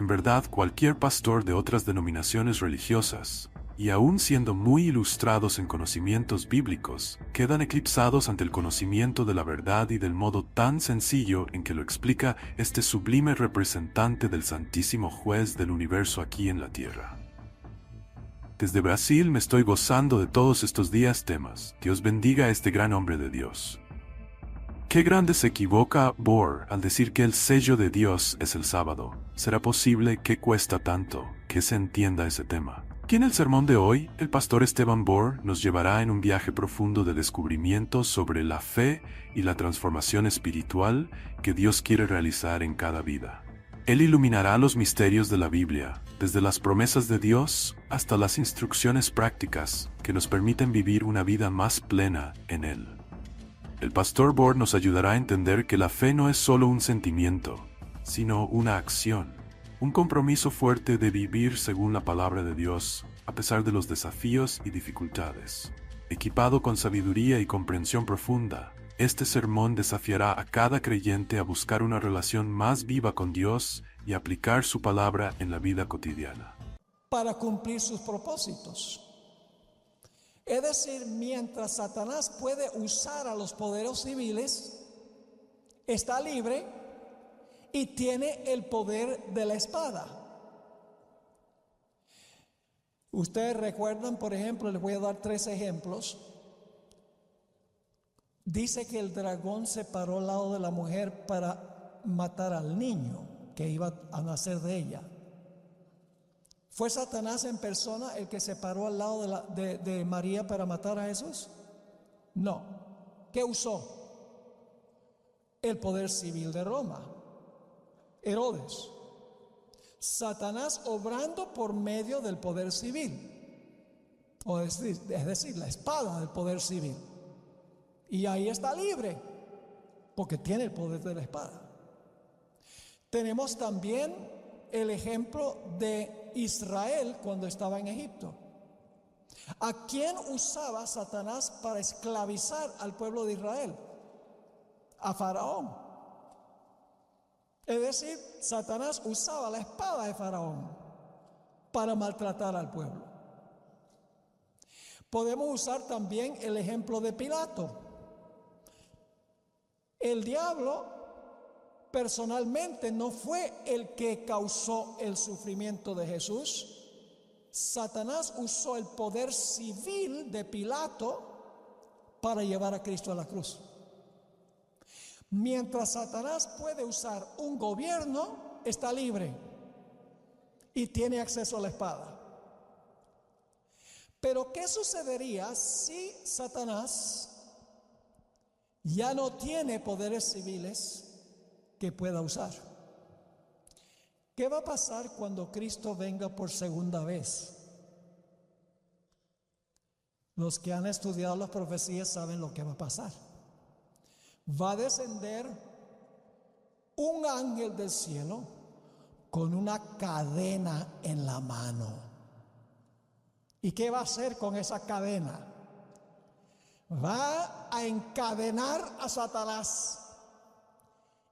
En verdad, cualquier pastor de otras denominaciones religiosas, y aún siendo muy ilustrados en conocimientos bíblicos, quedan eclipsados ante el conocimiento de la verdad y del modo tan sencillo en que lo explica este sublime representante del Santísimo Juez del universo aquí en la tierra. Desde Brasil me estoy gozando de todos estos días temas. Dios bendiga a este gran hombre de Dios. Qué grande se equivoca Bohr al decir que el sello de Dios es el sábado. ¿Será posible que cuesta tanto que se entienda ese tema? Aquí en el sermón de hoy, el pastor Esteban Bohr nos llevará en un viaje profundo de descubrimiento sobre la fe y la transformación espiritual que Dios quiere realizar en cada vida. Él iluminará los misterios de la Biblia, desde las promesas de Dios hasta las instrucciones prácticas que nos permiten vivir una vida más plena en Él. El pastor Bohr nos ayudará a entender que la fe no es solo un sentimiento, sino una acción, un compromiso fuerte de vivir según la palabra de Dios, a pesar de los desafíos y dificultades. Equipado con sabiduría y comprensión profunda, este sermón desafiará a cada creyente a buscar una relación más viva con Dios y aplicar su palabra en la vida cotidiana. Para cumplir sus propósitos. Es decir, mientras Satanás puede usar a los poderes civiles, está libre y tiene el poder de la espada. Ustedes recuerdan, por ejemplo, les voy a dar 3 ejemplos. Dice que el dragón se paró al lado de la mujer para matar al niño que iba a nacer de ella. ¿Fue Satanás en persona el que se paró al lado de María para matar a Jesús? No. ¿Qué usó? El poder civil de Roma, Herodes. Satanás obrando por medio del poder civil, es decir, la espada del poder civil. Y ahí está libre, porque tiene el poder de la espada. Tenemos también el ejemplo de Israel cuando estaba en Egipto. ¿A quién usaba Satanás para esclavizar al pueblo de Israel? A Faraón. Es decir, Satanás usaba la espada de Faraón para maltratar al pueblo. Podemos usar también el ejemplo de Pilato. El diablo personalmente no fue el que causó el sufrimiento de Jesús. Satanás usó el poder civil de Pilato para llevar a Cristo a la cruz. Mientras Satanás puede usar un gobierno, está libre y tiene acceso a la espada. Pero ¿qué sucedería si Satanás ya no tiene poderes civiles que pueda usar? ¿Qué va a pasar cuando Cristo venga por segunda vez? Los que han estudiado las profecías saben lo que va a pasar. Va a descender un ángel del cielo con una cadena en la mano. ¿Y qué va a hacer con esa cadena? Va a encadenar a Satanás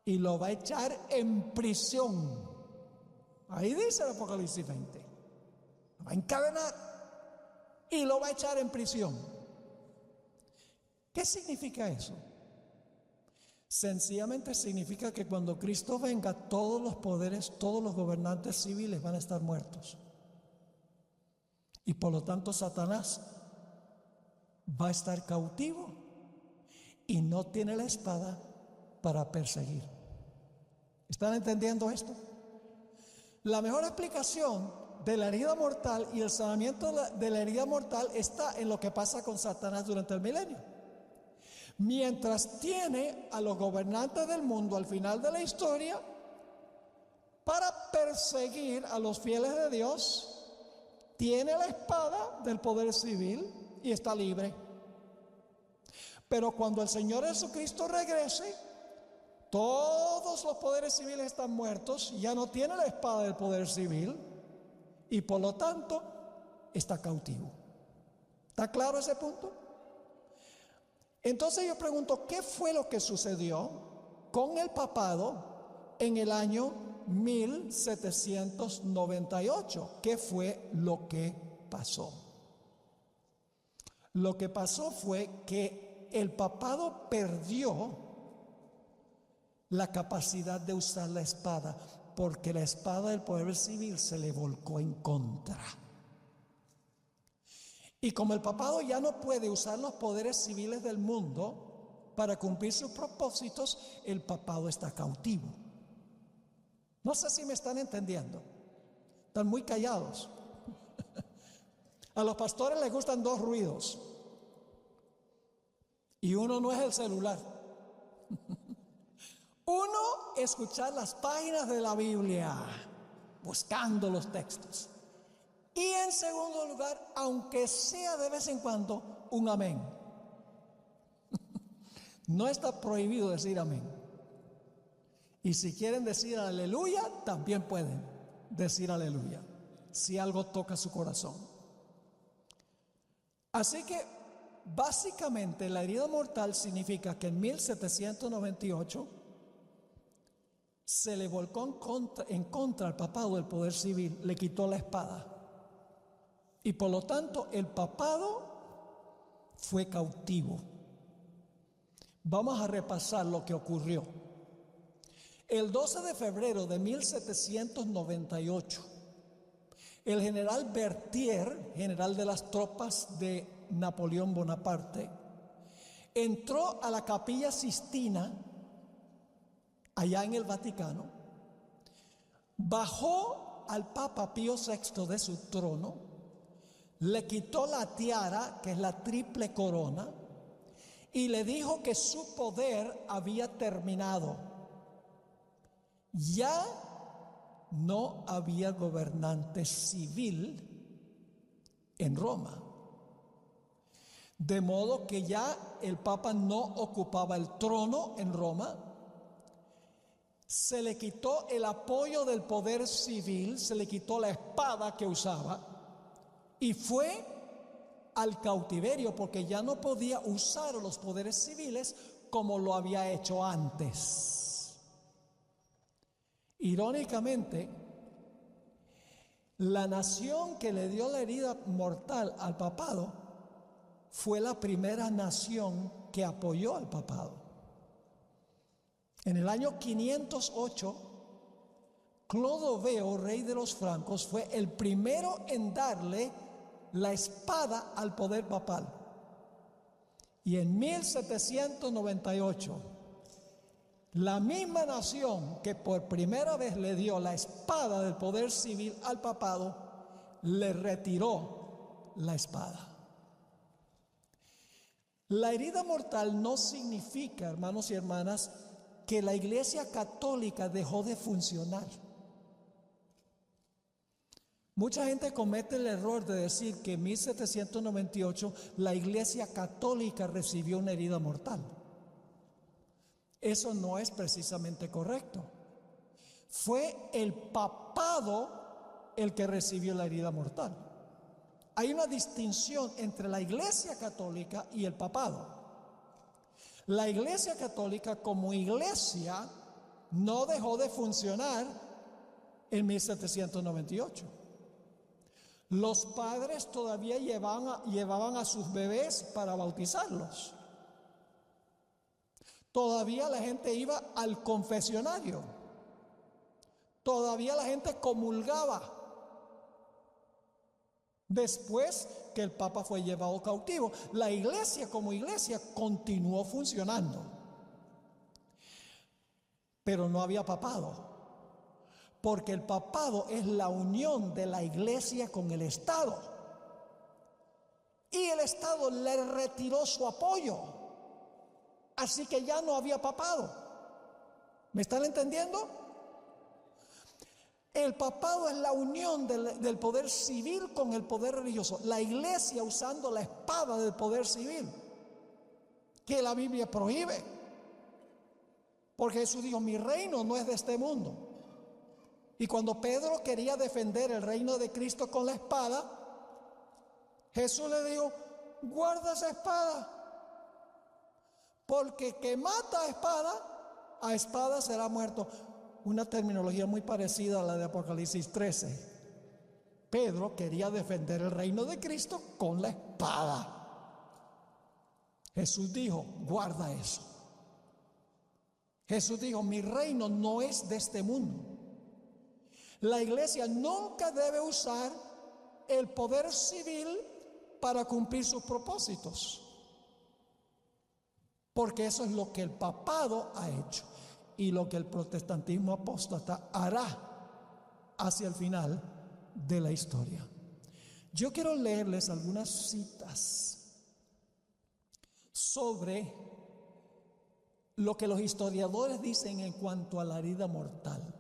y lo va a echar en prisión. Ahí dice el Apocalipsis 20. Lo va a encadenar y lo va a echar en prisión. ¿Qué significa eso? Sencillamente significa que cuando Cristo venga, todos los poderes, todos los gobernantes civiles van a estar muertos. Y por lo tanto Satanás va a estar cautivo y no tiene la espada para perseguir. ¿Están entendiendo esto? La mejor explicación de la herida mortal y el sanamiento de la herida mortal está en lo que pasa con Satanás durante el milenio. Mientras tiene a los gobernantes del mundo al final de la historia para perseguir a los fieles de Dios, tiene la espada del poder civil y está libre. Pero cuando el Señor Jesucristo regrese, todos los poderes civiles están muertos, ya no tiene la espada del poder civil y por lo tanto está cautivo. ¿Está claro ese punto? Entonces yo pregunto, ¿qué fue lo que sucedió con el papado en el año 1798. ¿Qué fue lo que pasó? Lo que pasó fue que el papado perdió la capacidad de usar la espada, porque la espada del poder civil se le volcó en contra. Y como el papado ya no puede usar los poderes civiles del mundo para cumplir sus propósitos, el papado está cautivo. No sé si me están entendiendo. Están muy callados. A los pastores les gustan dos ruidos. Y uno no es el celular. Uno, escuchar las páginas de la Biblia, buscando los textos. Y en segundo lugar, aunque sea de vez en cuando, un amén. No está prohibido decir amén. Y si quieren decir aleluya, también pueden decir aleluya, si algo toca su corazón. Así que, básicamente, la herida mortal significa que en 1798 se le volcó en contra al papado del poder civil, le quitó la espada. Y por lo tanto, el papado fue cautivo. Vamos a repasar lo que ocurrió. El 12 de febrero de 1798, el general Berthier, general de las tropas de Napoleón Bonaparte, entró a la Capilla Sistina, allá en el Vaticano, bajó al Papa Pío VI de su trono, le quitó la tiara, que es la triple corona, y le dijo que su poder había terminado. Ya no había gobernante civil en Roma. De modo que ya el Papa no ocupaba el trono en Roma. Se le quitó el apoyo del poder civil, se le quitó la espada que usaba y fue al cautiverio, porque ya no podía usar los poderes civiles como lo había hecho antes. Irónicamente, la nación que le dio la herida mortal al papado fue la primera nación que apoyó al papado. En el año 508, Clodoveo, rey de los francos, fue el primero en darle la espada al poder papal. Y en 1798, la misma nación que por primera vez le dio la espada del poder civil al papado, le retiró la espada. La herida mortal no significa, hermanos y hermanas, que la Iglesia Católica dejó de funcionar. Mucha gente comete el error de decir que en 1798 la Iglesia Católica recibió una herida mortal. Eso no es precisamente correcto. Fue el papado el que recibió la herida mortal. Hay una distinción entre la Iglesia Católica y el papado. La Iglesia Católica como iglesia no dejó de funcionar en 1798. Los padres todavía llevaban a sus bebés para bautizarlos. Todavía la gente iba al confesionario. Todavía la gente comulgaba. Después que el Papa fue llevado cautivo, la iglesia como iglesia continuó funcionando. Pero no había papado. Porque el papado es la unión de la iglesia con el Estado. Y el Estado le retiró su apoyo. Así que ya no había papado. ¿Me están entendiendo? El papado es la unión del poder civil con el poder religioso. La iglesia usando la espada del poder civil, que la Biblia prohíbe. Porque Jesús dijo, mi reino no es de este mundo. Y cuando Pedro quería defender el reino de Cristo con la espada, Jesús le dijo, guarda esa espada. Porque que mata a espada será muerto. una terminología muy parecida a la de Apocalipsis 13. Pedro quería defender el reino de Cristo con la espada. Jesús dijo, guarda eso. Jesús dijo, mi reino no es de este mundo. La iglesia nunca debe usar el poder civil para cumplir sus propósitos, porque eso es lo que el papado ha hecho y lo que el protestantismo apóstata hará hacia el final de la historia. Yo quiero leerles algunas citas sobre lo que los historiadores dicen en cuanto a la herida mortal.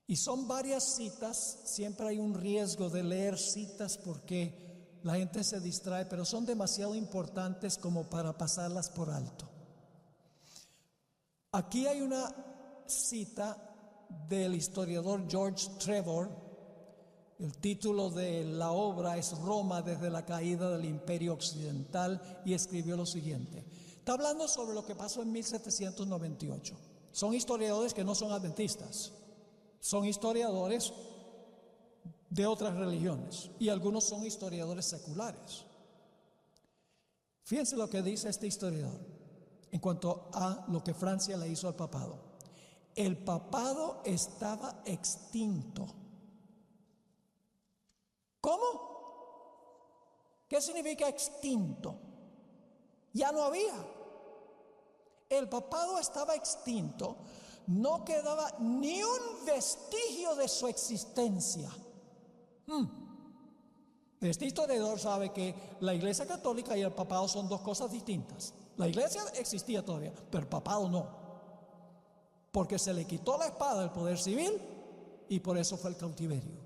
Y son varias citas, siempre hay un riesgo de leer citas porque la gente se distrae, pero son demasiado importantes como para pasarlas por alto. Aquí hay una cita del historiador George Trevor. El título de la obra es Roma desde la caída del Imperio Occidental, y escribió lo siguiente. Está hablando sobre lo que pasó en 1798. Son historiadores que no son adventistas, son historiadores de otras religiones y algunos son historiadores seculares. Fíjense lo que dice este historiador en cuanto a lo que Francia le hizo al papado. El papado estaba extinto. ¿Cómo? ¿Qué significa extinto? Ya no había. El papado estaba extinto. No quedaba ni un vestigio de su existencia. Este historiador sabe que la Iglesia Católica y el papado son dos cosas distintas. La Iglesia existía todavía, pero el papado no. Porque se le quitó la espada del poder civil y por eso fue el cautiverio.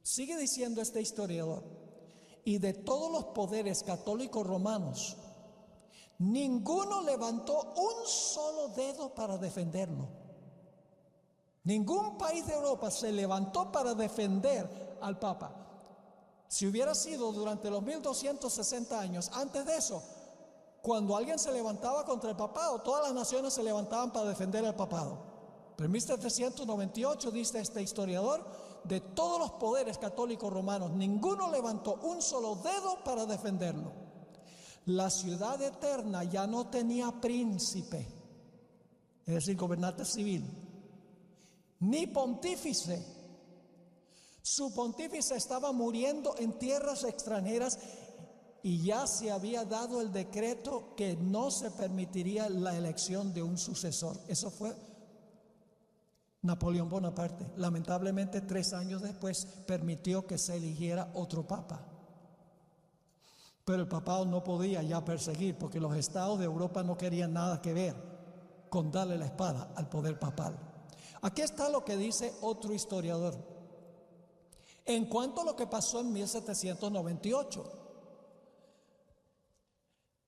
Sigue diciendo este historiador, y de todos los poderes católicos romanos, ninguno levantó un solo dedo para defenderlo. Ningún país de Europa se levantó para defender al Papa. Si hubiera sido durante los 1260 años, antes de eso, cuando alguien se levantaba contra el papado, todas las naciones se levantaban para defender al papado. Pero en 1798, dice este historiador, de todos los poderes católicos romanos, ninguno levantó un solo dedo para defenderlo. La ciudad eterna ya no tenía príncipe, es decir, gobernante civil, ni pontífice. Su pontífice estaba muriendo en tierras extranjeras y ya se había dado el decreto que no se permitiría la elección de un sucesor. Eso fue Napoleón Bonaparte. Lamentablemente 3 años después permitió que se eligiera otro papa. Pero el papado no podía ya perseguir, porque los estados de Europa no querían nada que ver con darle la espada al poder papal. Aquí está lo que dice otro historiador en cuanto a lo que pasó en 1798.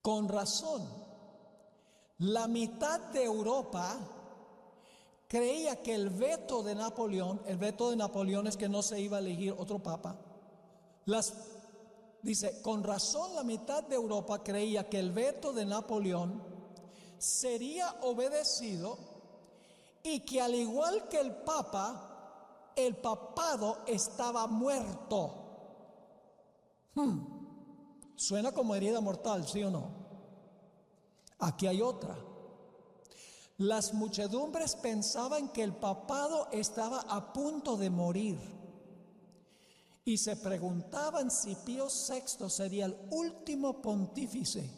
Con razón, la mitad de Europa creía que el veto de Napoleón es que no se iba a elegir otro papa. Dice, con razón la mitad de Europa creía que el veto de Napoleón sería obedecido y que al igual que el papa, el papado estaba muerto. Suena como herida mortal, ¿sí o no? Aquí hay otra. Las muchedumbres pensaban que el papado estaba a punto de morir y se preguntaban si Pío VI sería el último pontífice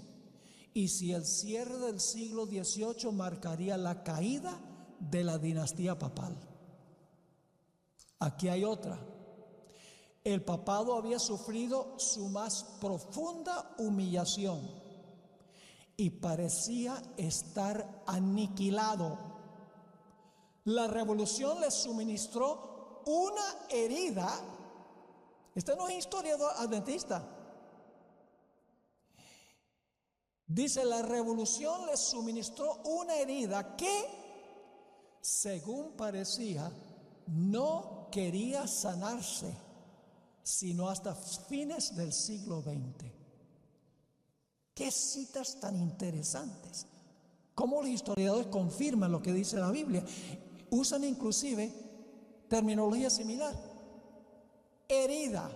y si el cierre del siglo XVIII marcaría la caída de la dinastía papal. Aquí hay otra. El papado había sufrido su más profunda humillación y parecía estar aniquilado. La revolución le suministró una herida. Este no es historiador adventista. Dice, la revolución le suministró una herida que, según parecía, no quería sanarse, sino hasta fines del siglo XX. ¡Qué citas tan interesantes! cómo los historiadores confirman lo que dice la Biblia. Usan inclusive terminología similar. Herida,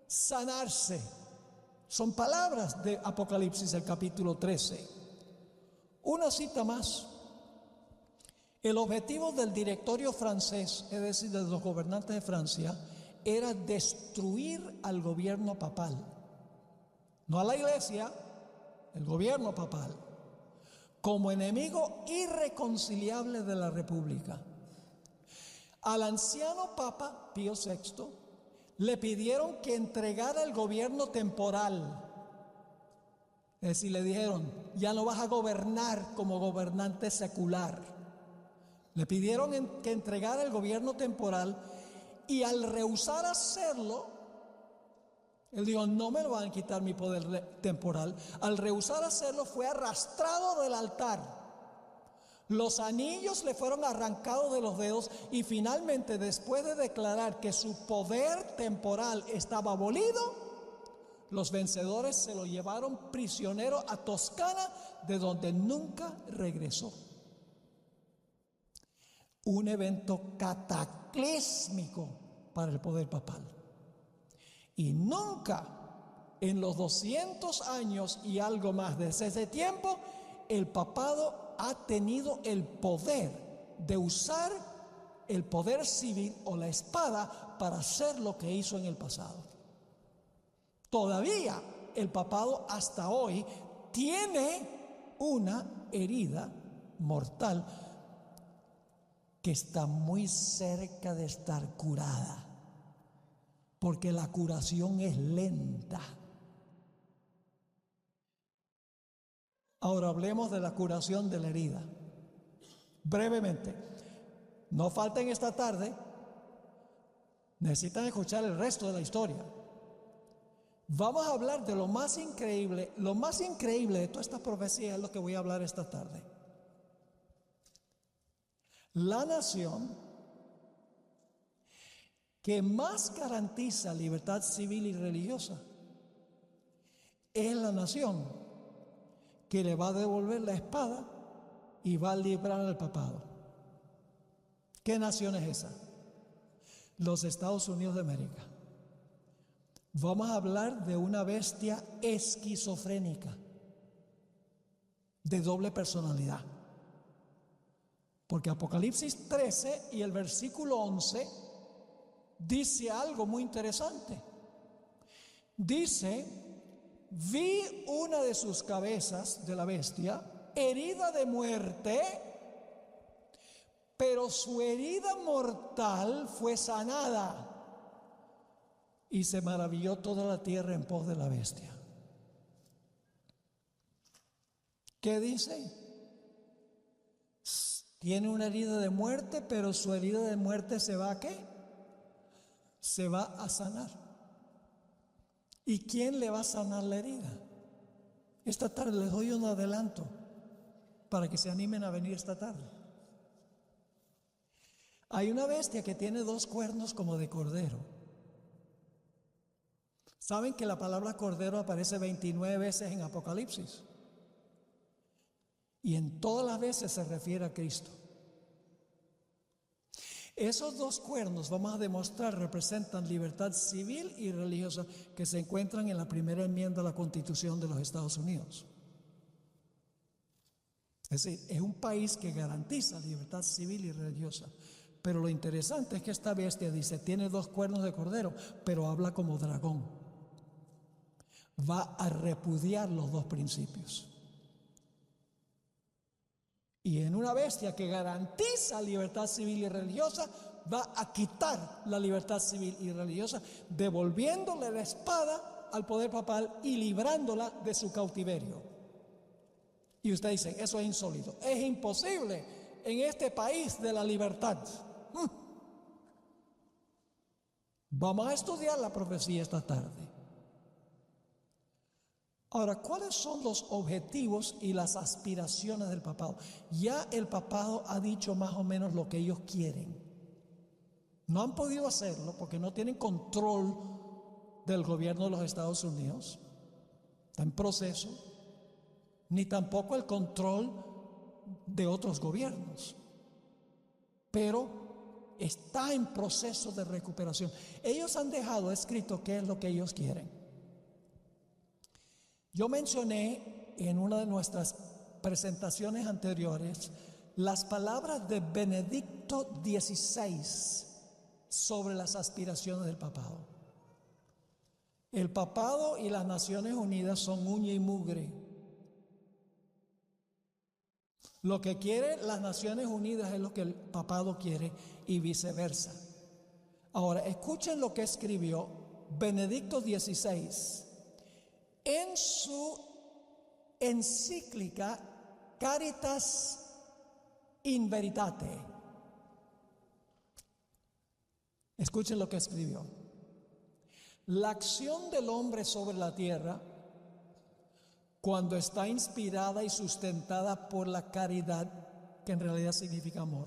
sanarse, son palabras de Apocalipsis, el capítulo 13. Una cita más. El objetivo del directorio francés, es decir, de los gobernantes de Francia, era destruir al gobierno papal. No a la iglesia, el gobierno papal, como enemigo irreconciliable de la república. Al anciano Papa Pío VI le pidieron que entregara el gobierno temporal. Es decir, le dijeron, ya no vas a gobernar como gobernante secular. Le pidieron que entregara el gobierno temporal y al rehusar hacerlo, él dijo, no me lo van a quitar mi poder temporal. Al rehusar hacerlo fue arrastrado del altar. Los anillos le fueron arrancados de los dedos y finalmente, después de declarar que su poder temporal estaba abolido, los vencedores se lo llevaron prisionero a Toscana, de donde nunca regresó. Un evento cataclísmico para el poder papal. Y nunca en los 200 años y algo más desde ese tiempo, el papado ha tenido el poder de usar el poder civil o la espada para hacer lo que hizo en el pasado. Todavía el papado hasta hoy tiene una herida mortal que está muy cerca de estar curada, porque la curación es lenta. Ahora hablemos de la curación de la herida. Brevemente, no falten esta tarde, necesitan escuchar el resto de la historia. Vamos a hablar de lo más increíble de toda esta profecía es lo que voy a hablar esta tarde. La nación que más garantiza libertad civil y religiosa es la nación que le va a devolver la espada y va a librar al papado. ¿Qué nación es esa? Los Estados Unidos de América. Vamos a hablar de una bestia esquizofrénica, de doble personalidad. Porque Apocalipsis 13 y el versículo 11 dice algo muy interesante. Dice, vi una de sus cabezas de la bestia herida de muerte, pero su herida mortal fue sanada. Y se maravilló toda la tierra en pos de la bestia. ¿Qué dice? Tiene una herida de muerte, pero su herida de muerte se va a ¿qué? Se va a sanar. ¿Y quién le va a sanar la herida? Esta tarde les doy un adelanto para que se animen a venir esta tarde. Hay una bestia que tiene 2 cuernos como de cordero. ¿Saben que la palabra cordero aparece 29 veces en Apocalipsis? Y en todas las veces se refiere a Cristo. Esos 2 cuernos, vamos a demostrar, representan libertad civil y religiosa que se encuentran en la primera enmienda de la Constitución de los Estados Unidos. Es decir, es un país que garantiza libertad civil y religiosa. Pero lo interesante es que esta bestia dice, tiene 2 cuernos de cordero, pero habla como dragón. Va a repudiar los 2 principios. Y en una bestia que garantiza libertad civil y religiosa, va a quitar la libertad civil y religiosa, devolviéndole la espada al poder papal y librándola de su cautiverio. Y usted dice, eso es insólito, es imposible en este país de la libertad. Vamos a estudiar la profecía esta tarde. Ahora, ¿cuáles son los objetivos y las aspiraciones del papado? Ya el papado ha dicho más o menos lo que ellos quieren. No han podido hacerlo porque no tienen control del gobierno de los Estados Unidos. Está en proceso. ni tampoco el control de otros gobiernos, pero está en proceso de recuperación. Ellos han dejado escrito qué es lo que ellos quieren. Yo mencioné en una de nuestras presentaciones anteriores las palabras de Benedicto XVI sobre las aspiraciones del papado. El papado y las Naciones Unidas son uña y mugre. Lo que quieren las Naciones Unidas es lo que el papado quiere y viceversa. Ahora, escuchen lo que escribió Benedicto XVI en su encíclica Caritas in Veritate. Escuchen lo que escribió. La acción del hombre sobre la tierra, cuando está inspirada y sustentada por la caridad, que en realidad significa amor,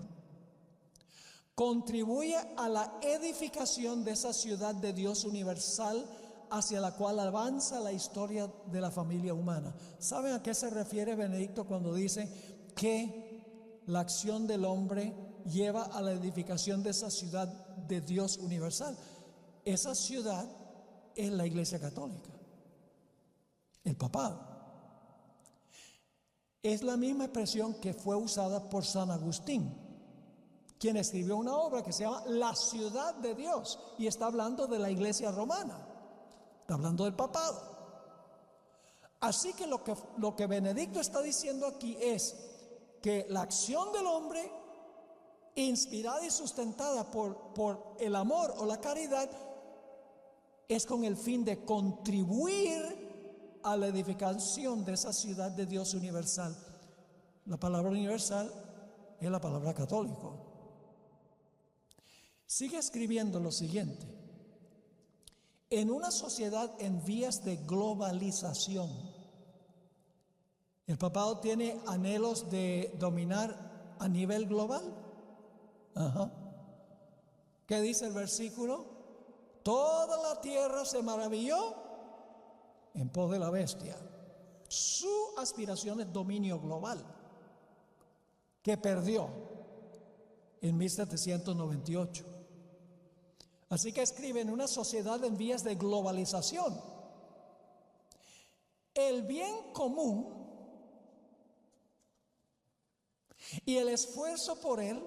contribuye a la edificación de esa ciudad de Dios universal hacia la cual avanza la historia de la familia humana. ¿Saben a qué se refiere Benedicto cuando dice que la acción del hombre lleva a la edificación de esa ciudad de Dios universal? Esa ciudad es la Iglesia Católica, el papado. Es la misma expresión que fue usada por San Agustín, quien escribió una obra que se llama La ciudad de Dios, y está hablando de la Iglesia romana, está hablando del papado. Así que lo que Benedicto está diciendo aquí es que la acción del hombre, inspirada y sustentada por el amor o la caridad, es con el fin de contribuir a la edificación de esa ciudad de Dios universal. La palabra universal es la palabra católico. Sigue escribiendo lo siguiente: en una sociedad en vías de globalización, ¿el papado tiene anhelos de dominar a nivel global? ¿Qué dice el versículo? Toda la tierra se maravilló en pos de la bestia. Su aspiración es dominio global, que perdió en 1798. Así que escribe: en una sociedad en vías de globalización, el bien común y el esfuerzo por él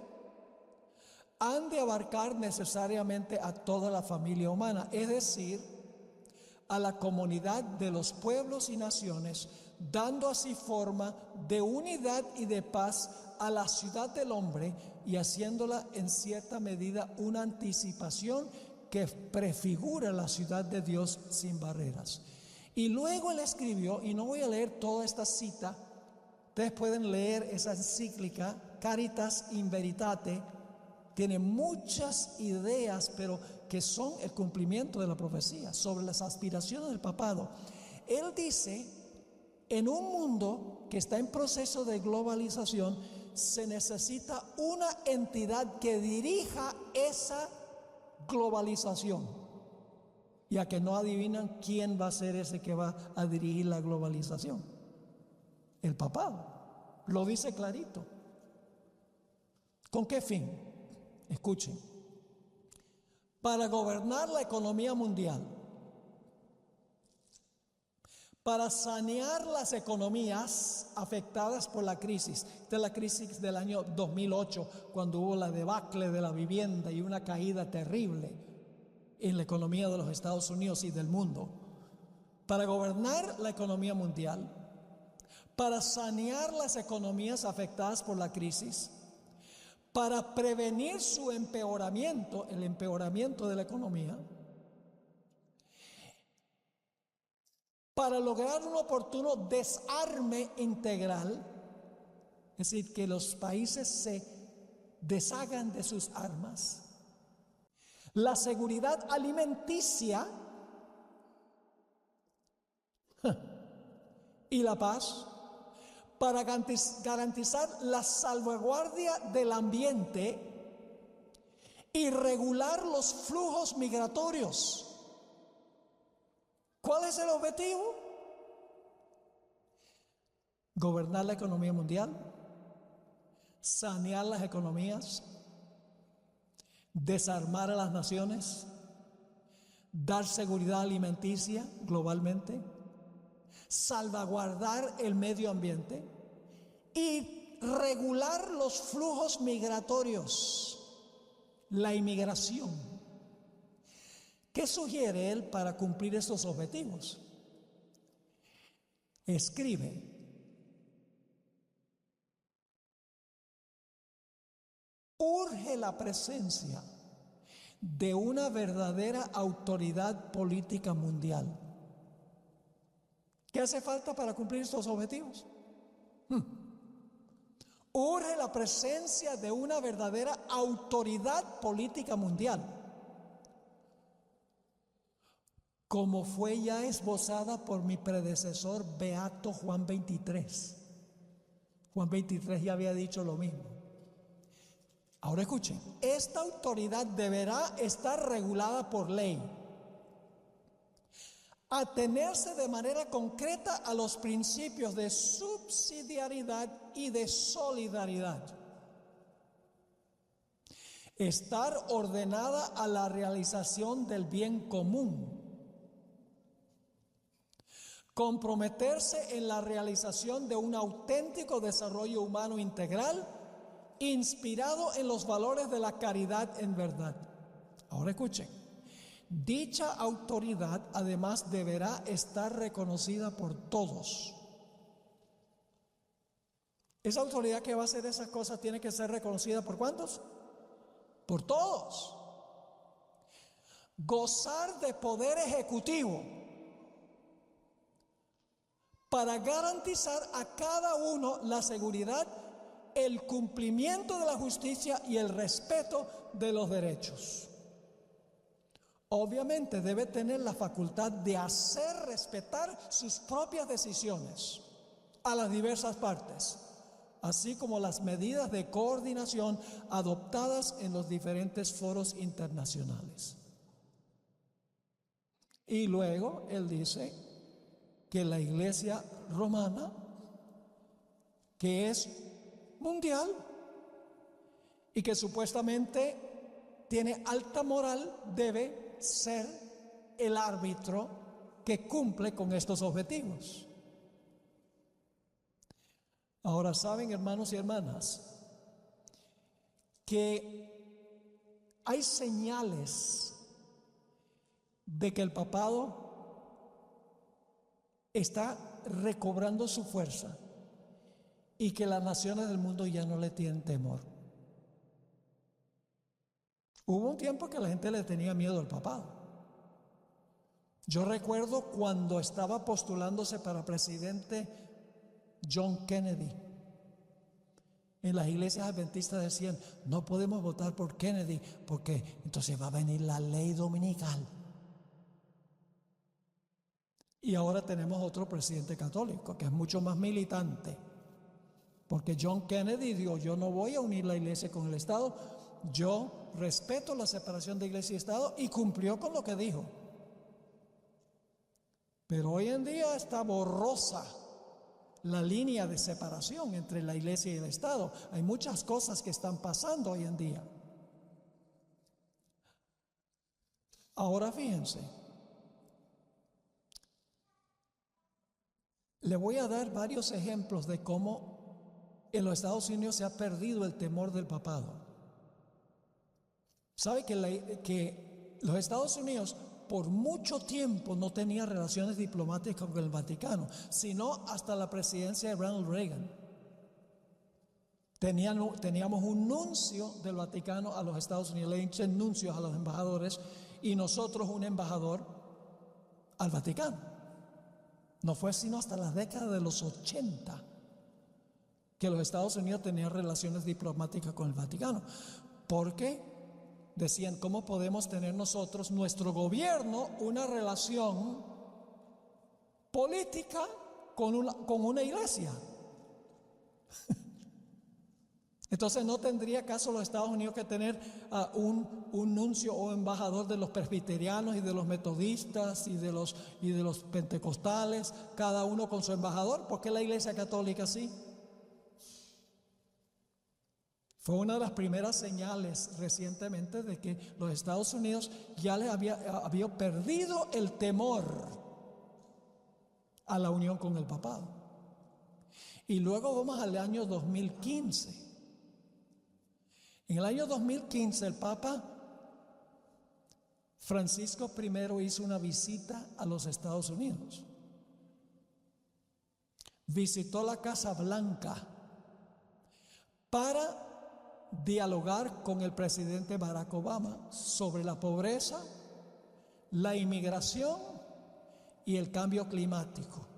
han de abarcar necesariamente a toda la familia humana, es decir, a la comunidad de los pueblos y naciones, dando así forma de unidad y de paz a la ciudad del hombre y haciéndola en cierta medida una anticipación que prefigura la ciudad de Dios sin barreras. Y luego él escribió, y no voy a leer toda esta cita, ustedes pueden leer esa encíclica Caritas in Veritate. Tiene muchas ideas, pero que son el cumplimiento de la profecía sobre las aspiraciones del papado. Él dice: en un mundo que está en proceso de globalización, se necesita una entidad que dirija esa globalización. Y a que no adivinan quién va a ser ese que va a dirigir la globalización. El papado. Lo dice clarito. ¿Con qué fin? Escuchen: para gobernar la economía mundial, para sanear las economías afectadas por la crisis. Esta es la crisis del año 2008, cuando hubo la debacle de la vivienda y una caída terrible en la economía de los Estados Unidos y del mundo. Para gobernar la economía mundial, para sanear las economías afectadas por la crisis, para prevenir su empeoramiento, el empeoramiento de la economía, para lograr un oportuno desarme integral, es decir, que los países se deshagan de sus armas, la seguridad alimenticia y la paz, para garantizar la salvaguardia del ambiente y regular los flujos migratorios. ¿Cuál es el objetivo? gobernar la economía mundial, sanear las economías, desarmar a las naciones, dar seguridad alimenticia globalmente, salvaguardar el medio ambiente y regular los flujos migratorios, la inmigración. ¿Qué sugiere él para cumplir estos objetivos? Escribe: urge la presencia de una verdadera autoridad política mundial. ¿Qué hace falta para cumplir estos objetivos? Urge la presencia de una verdadera autoridad política mundial, como fue ya esbozada por mi predecesor beato Juan 23. Juan 23 ya había dicho lo mismo. Ahora escuchen, esta autoridad deberá estar regulada por ley, atenerse de manera concreta a los principios de subsidiariedad y de solidaridad, estar ordenada a la realización del bien común, comprometerse en la realización de un auténtico desarrollo humano integral inspirado en los valores de la caridad en verdad. Ahora escuchen, dicha autoridad además deberá estar reconocida por todos. Esa autoridad que va a hacer esas cosas tiene que ser reconocida ¿por cuántos? Por todos. Gozar de poder ejecutivo para garantizar a cada uno la seguridad, el cumplimiento de la justicia y el respeto de los derechos. Obviamente debe tener la facultad de hacer respetar sus propias decisiones a las diversas partes, así como las medidas de coordinación adoptadas en los diferentes foros internacionales. Y luego él dice que la Iglesia romana, que es mundial y que supuestamente tiene alta moral, debe ser el árbitro que cumple con estos objetivos. Ahora saben, hermanos y hermanas, que hay señales de que el papado está recobrando su fuerza y que las naciones del mundo ya no le tienen temor. Hubo un tiempo que la gente le tenía miedo al papado. Yo recuerdo cuando estaba postulándose para presidente John Kennedy. En las iglesias adventistas decían: no podemos votar por Kennedy porque entonces va a venir la ley dominical. Y ahora tenemos otro presidente católico que es mucho más militante, porque John Kennedy dijo: yo no voy a unir la iglesia con el Estado, yo respeto la separación de iglesia y Estado, y cumplió con lo que dijo. Pero hoy en día está borrosa la línea de separación entre la iglesia y el Estado. Hay muchas cosas que están pasando hoy en día. Ahora fíjense, le voy a dar varios ejemplos de cómo en los Estados Unidos se ha perdido el temor del papado. ¿Sabe que los Estados Unidos por mucho tiempo no tenía relaciones diplomáticas con el Vaticano, sino hasta la presidencia de Ronald Reagan? Teníamos un nuncio del Vaticano a los Estados Unidos, le dicen nuncios a los embajadores, y nosotros un embajador al Vaticano. No fue sino hasta la década de los 80 que los Estados Unidos tenían relaciones diplomáticas con el Vaticano, porque decían: ¿cómo podemos tener nosotros, nuestro gobierno, una relación política con una iglesia? Entonces no tendría caso los Estados Unidos que tener un nuncio o embajador de los presbiterianos y de los metodistas y de los pentecostales, cada uno con su embajador. ¿Por qué la Iglesia Católica sí? Fue una de las primeras señales recientemente de que los Estados Unidos ya les había perdido el temor a la unión con el papado. Y luego vamos al año 2015. En el año 2015 el Papa Francisco I hizo una visita a los Estados Unidos. Visitó la Casa Blanca para dialogar con el presidente Barack Obama sobre la pobreza, la inmigración y el cambio climático.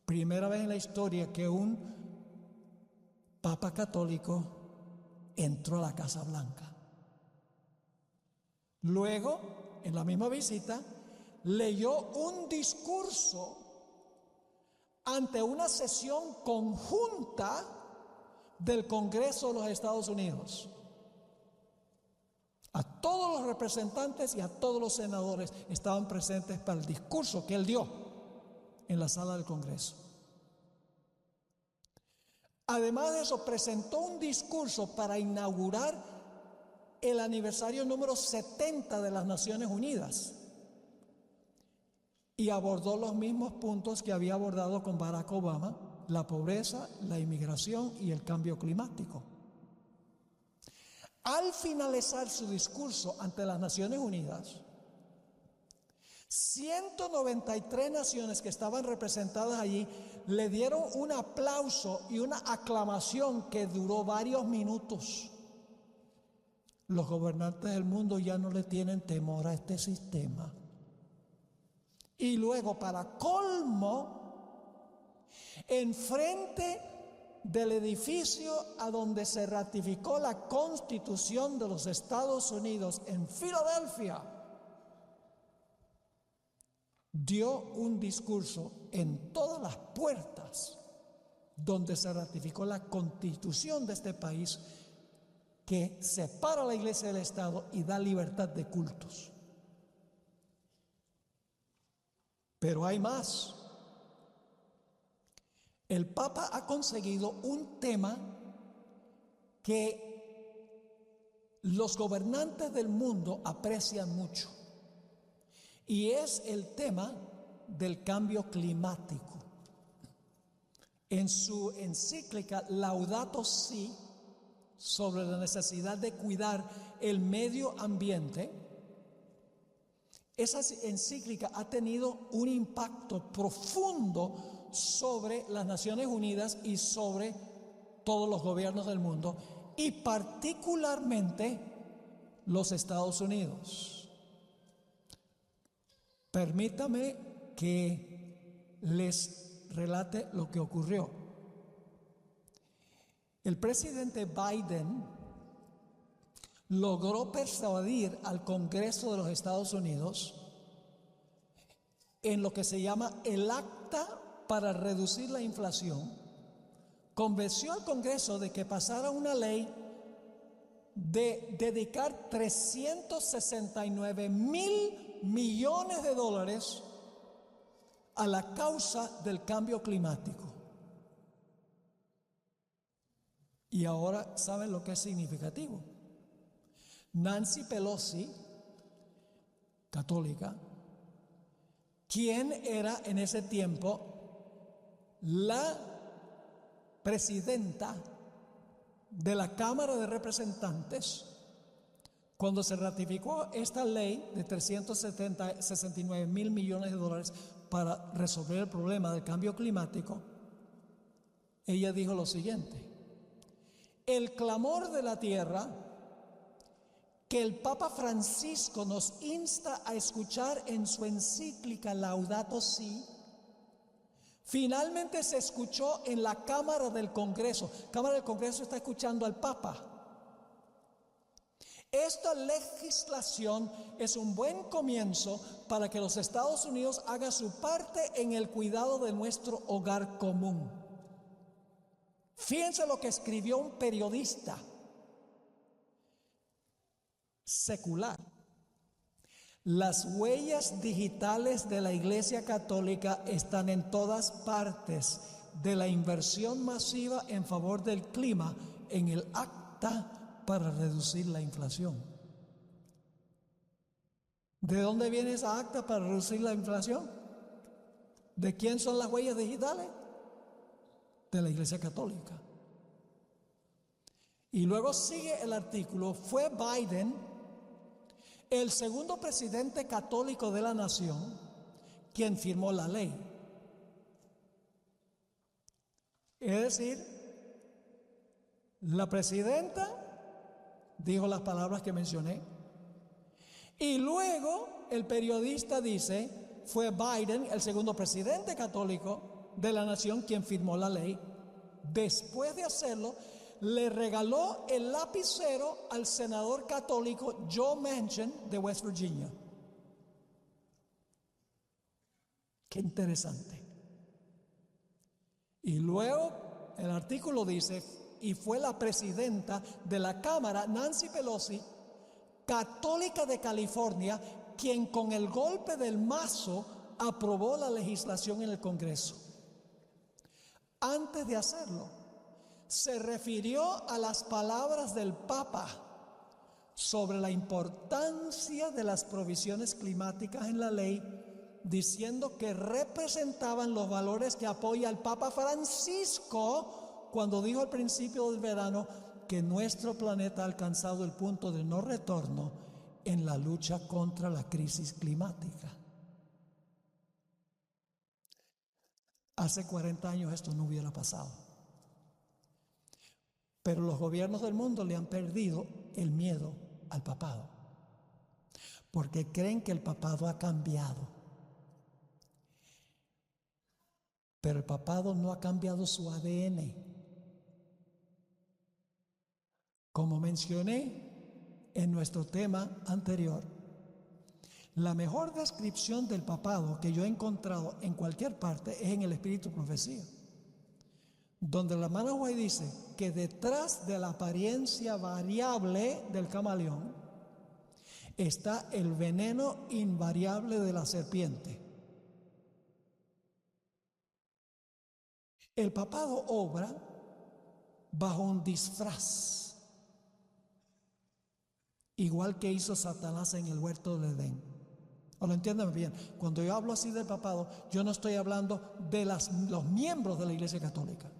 Primera vez en la historia que un Papa católico entró a la Casa Blanca. Luego, en la misma visita, leyó un discurso ante una sesión conjunta del Congreso de los Estados Unidos. A todos los representantes y a todos los senadores estaban presentes para el discurso que él dio en la sala del Congreso. Además de eso, presentó un discurso para inaugurar el aniversario número 70 de las Naciones Unidas y abordó los mismos puntos que había abordado con Barack Obama: la pobreza, la inmigración y el cambio climático. Al finalizar su discurso ante las Naciones Unidas, 193 naciones que estaban representadas allí le dieron un aplauso y una aclamación que duró varios minutos. Los gobernantes del mundo ya no le tienen temor a este sistema. Y luego, para colmo, enfrente del edificio a donde se ratificó la Constitución de los Estados Unidos en Filadelfia, dio un discurso en todas las puertas donde se ratificó la Constitución de este país, que separa a la Iglesia del Estado y da libertad de cultos. Pero hay más. El Papa ha conseguido un tema que los gobernantes del mundo aprecian mucho, y es el tema del cambio climático. En su encíclica Laudato Si, sobre la necesidad de cuidar el medio ambiente, esa encíclica ha tenido un impacto profundo sobre las Naciones Unidas y sobre todos los gobiernos del mundo, y particularmente los Estados Unidos. Permítame que les relate lo que ocurrió. El presidente Biden logró persuadir al Congreso de los Estados Unidos en lo que se llama el Acta para reducir la inflación. Convenció al Congreso de que pasara una ley de dedicar $369 mil millones de dólares a la causa del cambio climático. Y ahora, ¿saben lo que es significativo? Nancy Pelosi, católica, quien era en ese tiempo la presidenta de la Cámara de Representantes, cuando se ratificó esta ley de 369 mil millones de dólares para resolver el problema del cambio climático, ella dijo lo siguiente: el clamor de la tierra que el Papa Francisco nos insta a escuchar en su encíclica Laudato Si, finalmente se escuchó en la Cámara del Congreso. La Cámara del Congreso está escuchando al Papa. Esta legislación es un buen comienzo para que los Estados Unidos hagan su parte en el cuidado de nuestro hogar común. Fíjense lo que escribió un periodista secular. Las huellas digitales de la Iglesia Católica están en todas partes de la inversión masiva en favor del clima en el acta para reducir la inflación. ¿De dónde viene esa acta para reducir la inflación? ¿De quién son las huellas digitales? De la Iglesia Católica. Y luego sigue el artículo. Fue Biden, el segundo presidente católico de la nación, quien firmó la ley. Es decir, la presidenta dijo las palabras que mencioné. Y luego el periodista dice, fue Biden, el segundo presidente católico de la nación, quien firmó la ley. Después de hacerlo, le regaló el lapicero al senador católico Joe Manchin de West Virginia. Qué interesante. Y luego el artículo dice, y fue la presidenta de la Cámara, Nancy Pelosi, católica de California, quien con el golpe del mazo aprobó la legislación en el Congreso. Antes de hacerlo, se refirió a las palabras del Papa sobre la importancia de las provisiones climáticas en la ley, diciendo que representaban los valores que apoya el Papa Francisco cuando dijo al principio del verano que nuestro planeta ha alcanzado el punto de no retorno en la lucha contra la crisis climática. Hace 40 años esto no hubiera pasado. Pero los gobiernos del mundo le han perdido el miedo al papado, porque creen que el papado ha cambiado. Pero el papado no ha cambiado su ADN. Como mencioné en nuestro tema anterior, la mejor descripción del papado que yo he encontrado en cualquier parte es en el Espíritu de Profecía, donde la hermana White dice que detrás de la apariencia variable del camaleón está el veneno invariable de la serpiente. El papado obra bajo un disfraz, igual que hizo Satanás en el huerto del Edén. Ahora entiéndame bien, cuando yo hablo así del papado, yo no estoy hablando de los miembros de la Iglesia Católica.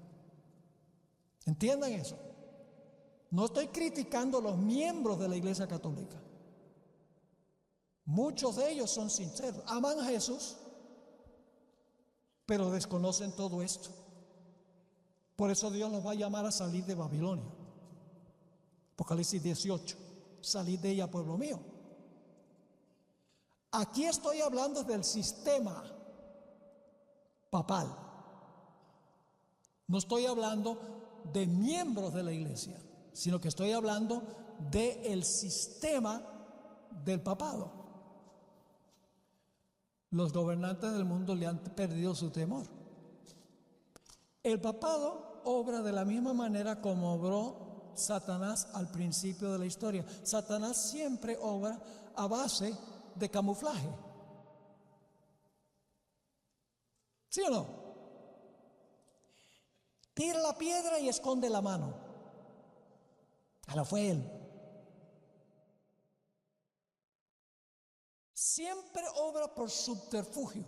¿Entiendan eso? No estoy criticando a los miembros de la Iglesia Católica. Muchos de ellos son sinceros, aman a Jesús, pero desconocen todo esto. Por eso Dios los va a llamar a salir de Babilonia. Apocalipsis 18, salid de ella, pueblo mío. Aquí estoy hablando del sistema papal. No estoy hablando de miembros de la iglesia, sino que estoy hablando del sistema del papado. Los gobernantes del mundo le han perdido su temor. El papado obra de la misma manera como obró Satanás al principio de la historia. Satanás siempre obra a base de camuflaje. ¿Sí o no? Tira la piedra y esconde la mano. No fue él. Siempre obra por subterfugio,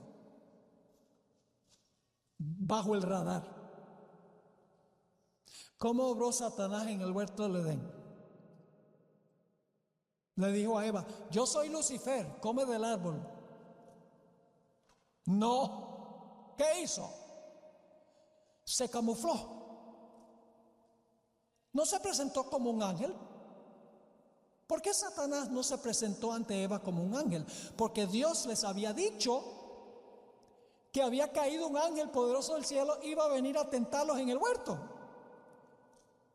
bajo el radar. ¿Cómo obró Satanás en el huerto del Edén? Le dijo a Eva, yo soy Lucifer, come del árbol. No. ¿Qué hizo? Se camufló. No se presentó como un ángel. ¿Por qué Satanás no se presentó ante Eva como un ángel? Porque Dios les había dicho que había caído un ángel poderoso del cielo, iba a venir a tentarlos en el huerto.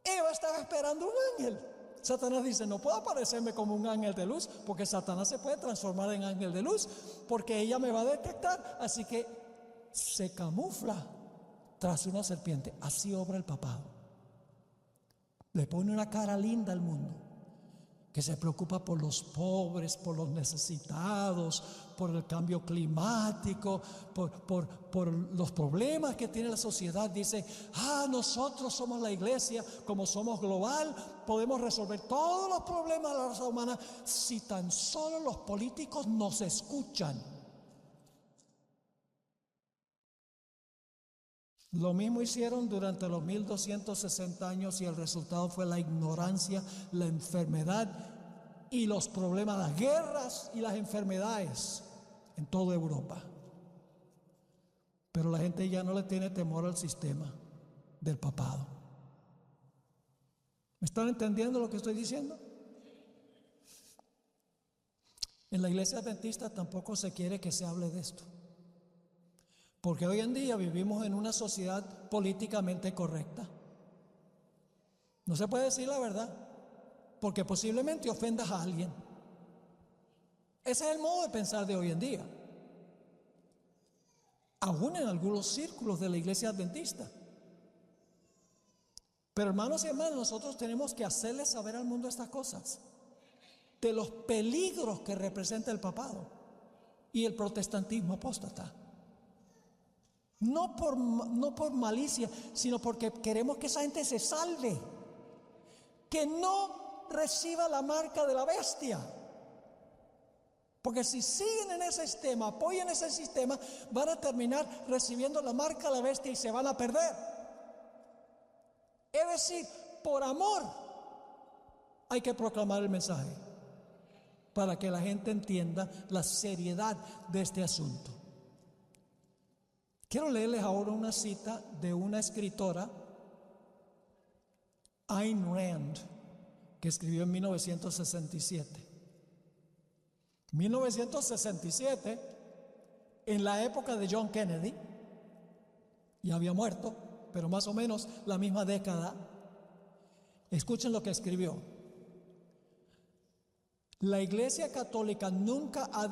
Eva estaba esperando un ángel. Satanás dice, no puedo aparecerme como un ángel de luz, porque Satanás se puede transformar en ángel de luz, porque ella me va a detectar. Así que se camufla tras una serpiente. Así obra el papado. le pone una cara linda al mundo, que se preocupa por los pobres, por los necesitados, por el cambio climático, por los problemas que tiene la sociedad. Dice, nosotros somos la iglesia, como somos global, podemos resolver todos los problemas de la raza humana si tan solo los políticos nos escuchan. Lo mismo hicieron durante los 1260 años y el resultado fue la ignorancia, la enfermedad y los problemas, las guerras y las enfermedades en toda Europa. Pero la gente ya no le tiene temor al sistema del papado. ¿Me están entendiendo lo que estoy diciendo? En la iglesia adventista tampoco se quiere que se hable de esto. Porque hoy en día vivimos en una sociedad políticamente correcta. No se puede decir la verdad, porque posiblemente ofendas a alguien. Ese es el modo de pensar de hoy en día. Aún en algunos círculos de la iglesia adventista. Pero hermanos y hermanas, nosotros tenemos que hacerles saber al mundo estas cosas. De los peligros que representa el papado y el protestantismo apóstata. No por malicia, sino porque queremos que esa gente se salve, que no reciba la marca de la bestia. Porque si siguen en ese sistema, apoyan ese sistema, van a terminar recibiendo la marca de la bestia y se van a perder. Es decir, por amor hay que proclamar el mensaje para que la gente entienda la seriedad de este asunto. Quiero leerles ahora una cita de una escritora, Ayn Rand, que escribió en 1967. 1967, en la época de John Kennedy, ya había muerto, pero más o menos la misma década. Escuchen lo que escribió. La Iglesia Católica nunca ha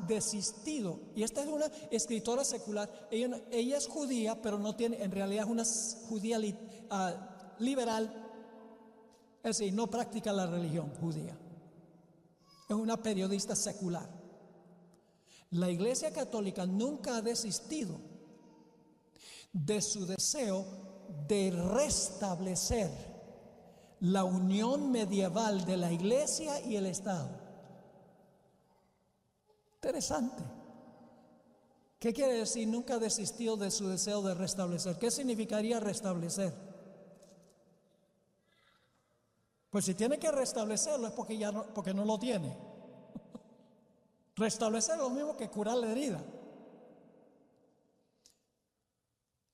desistido, y esta es una escritora secular, ella es judía, pero no tiene, en realidad es una judía liberal, es decir, no practica la religión judía, es una periodista secular. La Iglesia Católica nunca ha desistido de su deseo de restablecer la unión medieval de la iglesia y el Estado. Interesante. ¿Qué quiere decir? Nunca desistió de su deseo de restablecer. ¿Qué significaría restablecer? Pues si tiene que restablecerlo es porque no lo tiene. Restablecer es lo mismo que curar la herida.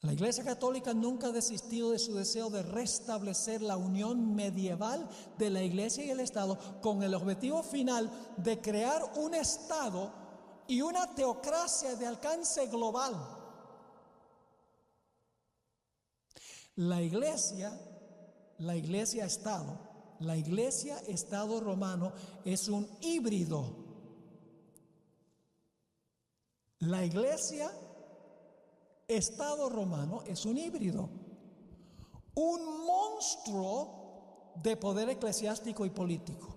La Iglesia Católica nunca ha desistido de su deseo de restablecer la unión medieval de la Iglesia y el Estado con el objetivo final de crear un Estado y una teocracia de alcance global. La Iglesia-Estado romano es un híbrido. La Iglesia-Estado romano es un híbrido, un monstruo de poder eclesiástico y político.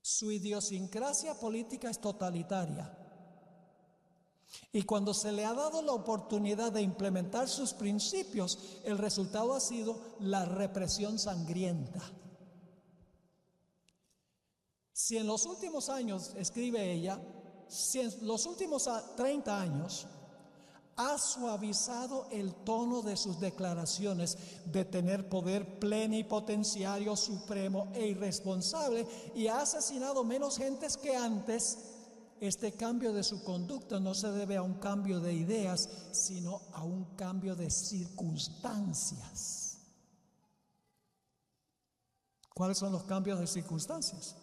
Su idiosincrasia política es totalitaria. Y cuando se le ha dado la oportunidad de implementar sus principios, el resultado ha sido la represión sangrienta. Si en los últimos años, escribe ella, si en los últimos 30 años ha suavizado el tono de sus declaraciones de tener poder plenipotenciario, supremo e irresponsable y ha asesinado menos gentes que antes, este cambio de su conducta no se debe a un cambio de ideas, sino a un cambio de circunstancias. ¿Cuáles son los cambios de circunstancias?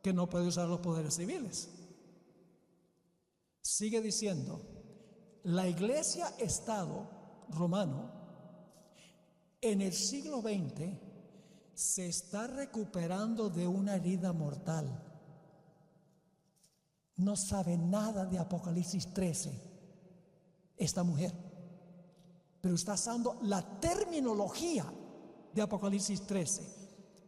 Que no puede usar los poderes civiles. Sigue diciendo, la Iglesia-Estado romano en el siglo XX se está recuperando de una herida mortal. No sabe nada de Apocalipsis 13, esta mujer. pero está usando la terminología de Apocalipsis 13.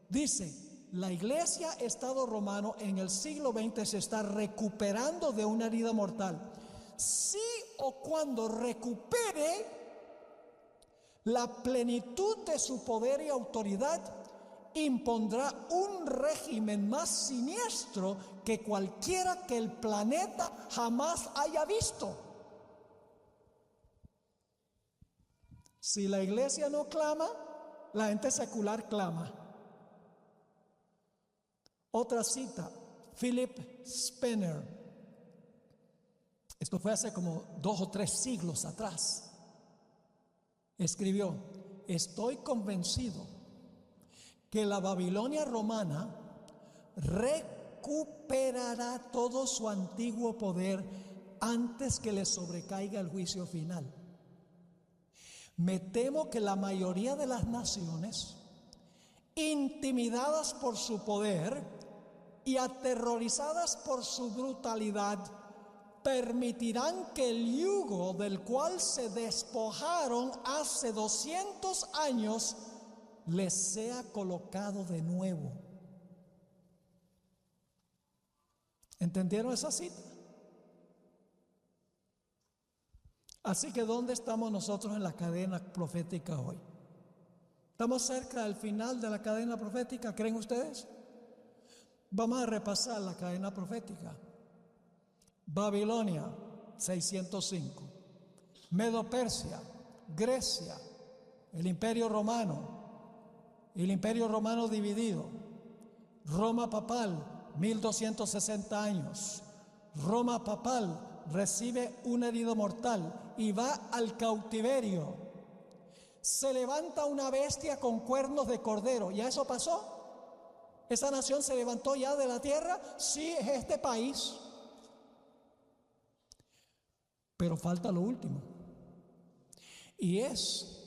Dice, la iglesia Estado romano en el siglo XX se está recuperando de una herida mortal. Si o cuando recupere la plenitud de su poder y autoridad, impondrá un régimen más siniestro que cualquiera que el planeta jamás haya visto. Si la iglesia no clama, la gente secular clama. Otra cita, Philip Spener. Esto fue hace como 2 o 3 siglos atrás. Escribió: estoy convencido que la Babilonia romana recuperará todo su antiguo poder antes que le sobrecaiga el juicio final. Me temo que la mayoría de las naciones, intimidadas por su poder y aterrorizadas por su brutalidad, permitirán que el yugo del cual se despojaron hace 200 años les sea colocado de nuevo. ¿Entendieron esa cita? Así que ¿dónde estamos nosotros en la cadena profética hoy? ¿Estamos cerca del final de la cadena profética? ¿Creen ustedes? Vamos a repasar la cadena profética. Babilonia, 605. Medo-Persia, Grecia, el Imperio Romano, el Imperio Romano dividido, Roma papal, 1260 años. Roma papal recibe una herida mortal y va al cautiverio. Se levanta una bestia con cuernos de cordero. ¿Ya eso pasó? ¿Esa nación se levantó ya de la tierra? Sí, es este país. Pero falta lo último. Y es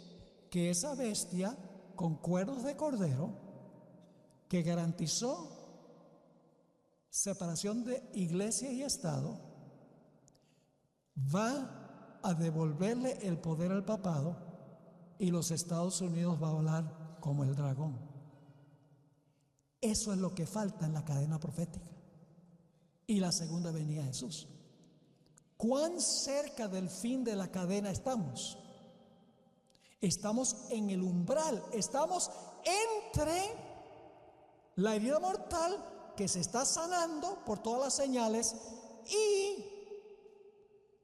que esa bestia con cuernos de cordero, que garantizó separación de iglesia y Estado, va a devolverle el poder al papado y los Estados Unidos va a volar como el dragón. Eso es lo que falta en la cadena profética y la segunda venida de Jesús. ¿Cuán cerca del fin de la cadena estamos? Estamos en el umbral, estamos entre la herida mortal que se está sanando por todas las señales y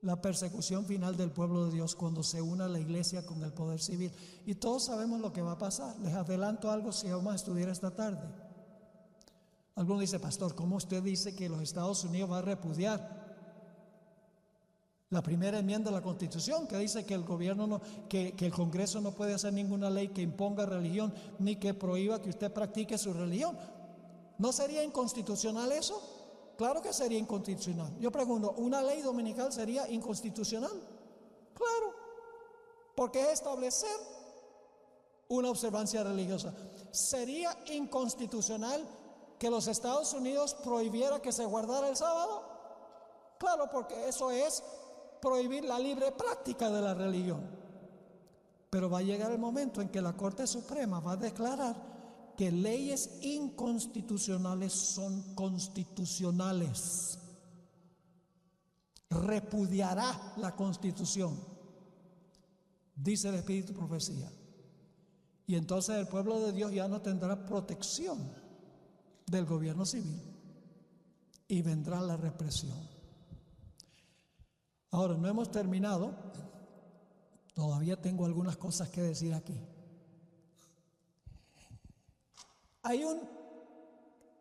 la persecución final del pueblo de Dios cuando se una la iglesia con el poder civil. Y todos sabemos lo que va a pasar. Les adelanto algo si vamos a estudiar esta tarde. Alguno dice: pastor, ¿cómo usted dice que los Estados Unidos va a repudiar la primera enmienda de la Constitución, que dice que el gobierno que el Congreso no puede hacer ninguna ley que imponga religión ni que prohíba que usted practique su religión? ¿No sería inconstitucional eso? Claro que sería inconstitucional. Yo pregunto, ¿una ley dominical sería inconstitucional? Claro, porque es establecer una observancia religiosa. ¿Sería inconstitucional que los Estados Unidos prohibiera que se guardara el sábado? Claro, porque eso es prohibir la libre práctica de la religión. Pero va a llegar el momento en que la Corte Suprema va a declarar que leyes inconstitucionales son constitucionales. Repudiará la Constitución, dice el Espíritu Profecía. Y entonces el pueblo de Dios ya no tendrá protección del gobierno civil y vendrá la represión. Ahora, no hemos terminado. Todavía tengo algunas cosas que decir aquí. Hay un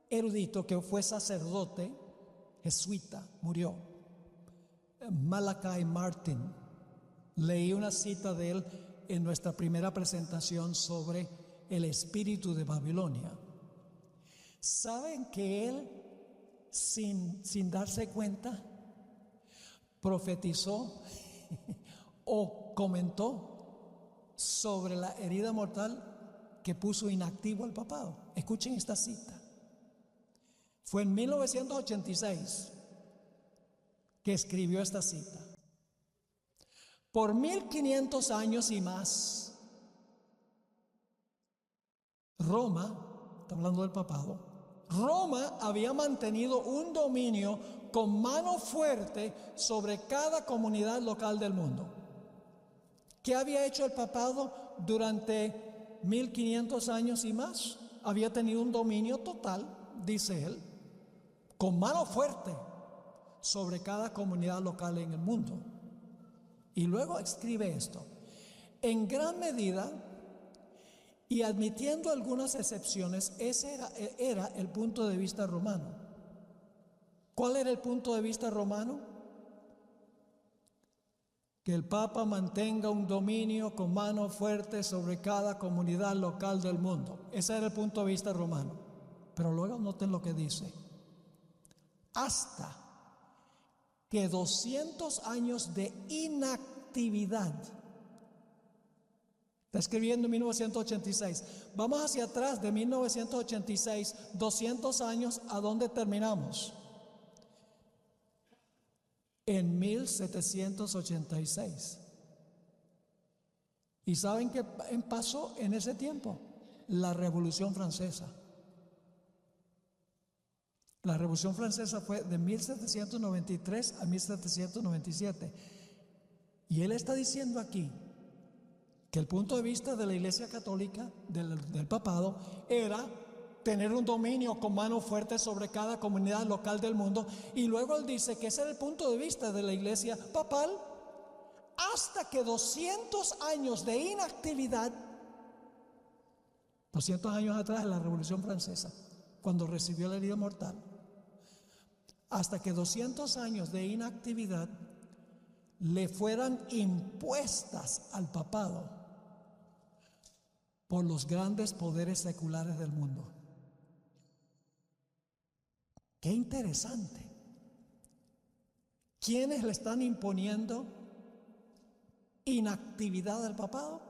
erudito que fue sacerdote jesuita, murió, Malachi Martin. Leí una cita de él en nuestra primera presentación sobre el espíritu de Babilonia. ¿Saben que él, sin darse cuenta, profetizó o comentó sobre la herida mortal que puso inactivo al papado? Escuchen esta cita. Fue en 1986 que escribió esta cita. Por 1500 años y más, Roma, está hablando del papado, Roma había mantenido un dominio con mano fuerte sobre cada comunidad local del mundo. ¿Qué había hecho el papado durante 1500 años y más? Había tenido un dominio total, dice él, con mano fuerte sobre cada comunidad local en el mundo. Y luego escribe esto: en gran medida, y admitiendo algunas excepciones, ese era el punto de vista romano. ¿Cuál era el punto de vista romano? Que el Papa mantenga un dominio con mano fuerte sobre cada comunidad local del mundo. Ese era el punto de vista romano. Pero luego noten lo que dice: hasta que 200 años de inactividad. Está escribiendo en 1986. Vamos hacia atrás de 1986, 200 años, ¿a dónde terminamos? En 1786. ¿Y saben qué pasó en ese tiempo? La Revolución Francesa. La Revolución Francesa fue de 1793 a 1797. Y él está diciendo aquí que el punto de vista de la Iglesia Católica, del papado, era tener un dominio con mano fuerte sobre cada comunidad local del mundo. Y luego él dice que ese era el punto de vista de la Iglesia papal hasta que 200 años de inactividad, 200 años atrás de la Revolución Francesa, cuando recibió la herida mortal, hasta que 200 años de inactividad le fueran impuestas al papado por los grandes poderes seculares del mundo. Qué interesante. ¿Quiénes le están imponiendo inactividad al papado?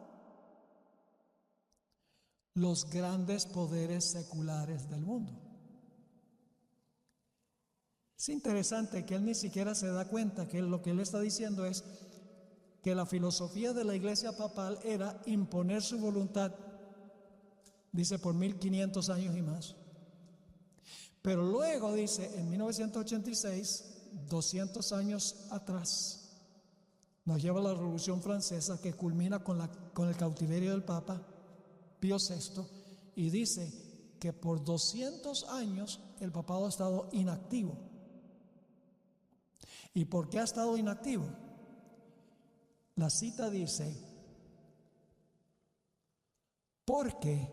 Los grandes poderes seculares del mundo. Es interesante que él ni siquiera se da cuenta que lo que él está diciendo es que la filosofía de la Iglesia papal era imponer su voluntad, dice, por 1500 años y más. Pero luego dice, en 1986, 200 años atrás, nos lleva a la Revolución Francesa, que culmina con el cautiverio del Papa Pío VI, y dice que por 200 años el papado ha estado inactivo. ¿Y por qué ha estado inactivo? La cita dice: porque,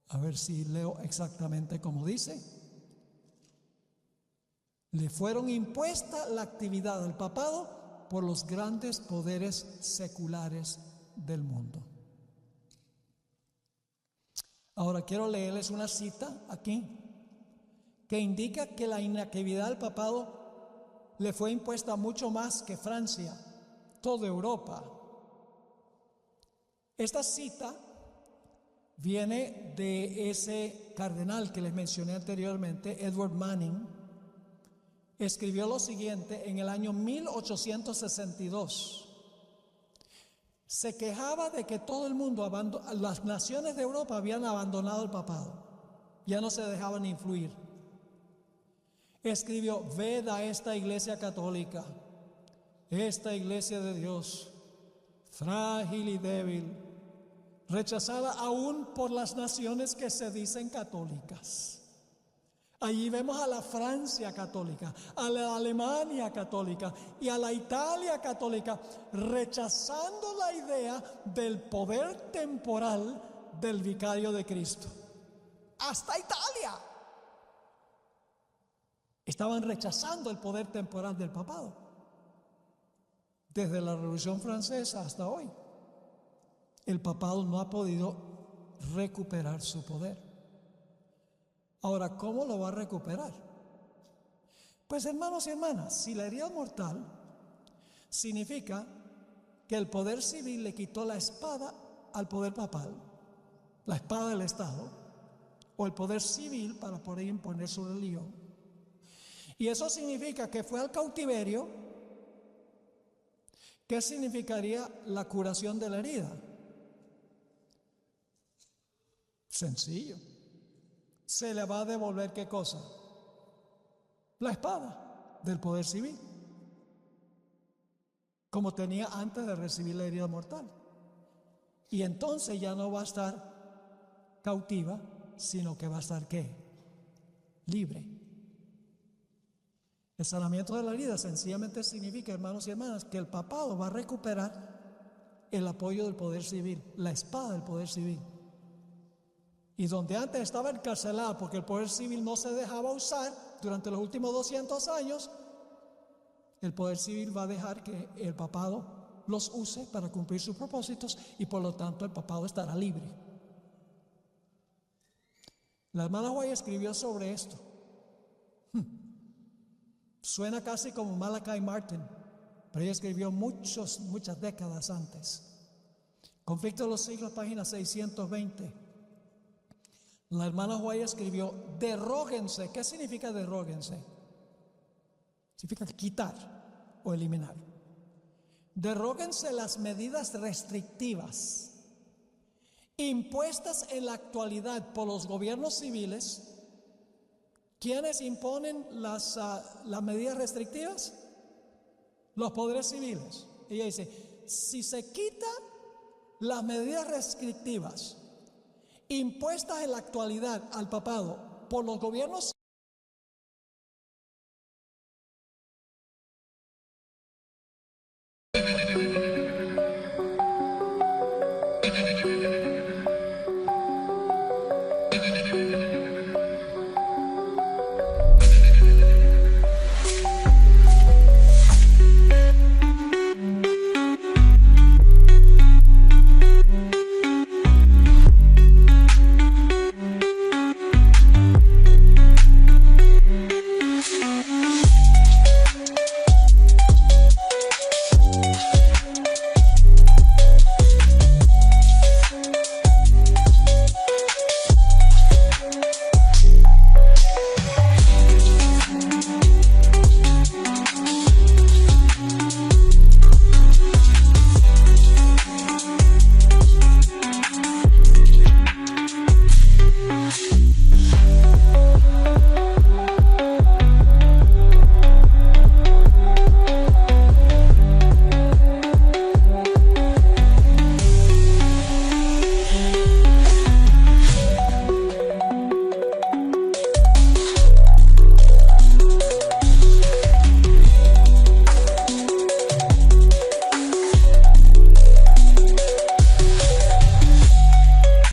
a ver si leo exactamente como dice, le fueron impuesta la actividad del papado por los grandes poderes seculares del mundo. Ahora quiero leerles una cita aquí que indica que la inactividad del papado le fue impuesta mucho más que Francia, toda Europa. Esta cita viene de ese cardenal que les mencioné anteriormente, Edward Manning. Escribió lo siguiente en el año 1862. Se quejaba de que todo el mundo, las naciones de Europa habían abandonado el papado, ya no se dejaban influir. Escribió: ved a esta iglesia católica, esta iglesia de Dios, frágil y débil, rechazada aún por las naciones que se dicen católicas. Allí vemos a la Francia católica, a la Alemania católica y a la Italia católica rechazando la idea del poder temporal del vicario de Cristo. Hasta Italia estaban rechazando el poder temporal del papado. Desde la Revolución Francesa hasta hoy, el papado no ha podido recuperar su poder. Ahora, ¿cómo lo va a recuperar? Pues, hermanos y hermanas, si la herida mortal significa que el poder civil le quitó la espada al poder papal, la espada del Estado, o el poder civil para poder imponer su religión, y eso significa que fue al cautiverio, ¿Qué significaría la curación de la herida? Sencillo. Se le va a devolver ¿qué cosa? La espada del poder civil, como tenía antes de recibir la herida mortal. Y entonces ya no va a estar cautiva, sino que va a estar ¿qué? Libre. El sanamiento de la herida sencillamente significa, hermanos y hermanas, que el papado va a recuperar el apoyo del poder civil, la espada del poder civil. Y donde antes estaba encarcelada porque el poder civil no se dejaba usar durante los últimos 200 años, el poder civil va a dejar que el papado los use para cumplir sus propósitos y por lo tanto el papado estará libre. La hermana White escribió sobre esto. Suena casi como Malachi Martin, pero ella escribió muchas décadas antes. Conflicto de los Siglos, página 620. La hermana White escribió: derróguense. ¿Qué significa derróguense? Significa quitar o eliminar. Derróguense las medidas restrictivas impuestas en la actualidad por los gobiernos civiles. ¿Quiénes imponen las medidas restrictivas? Los poderes civiles. Ella dice, si se quitan las medidas restrictivas impuestas en la actualidad al papado por los gobiernos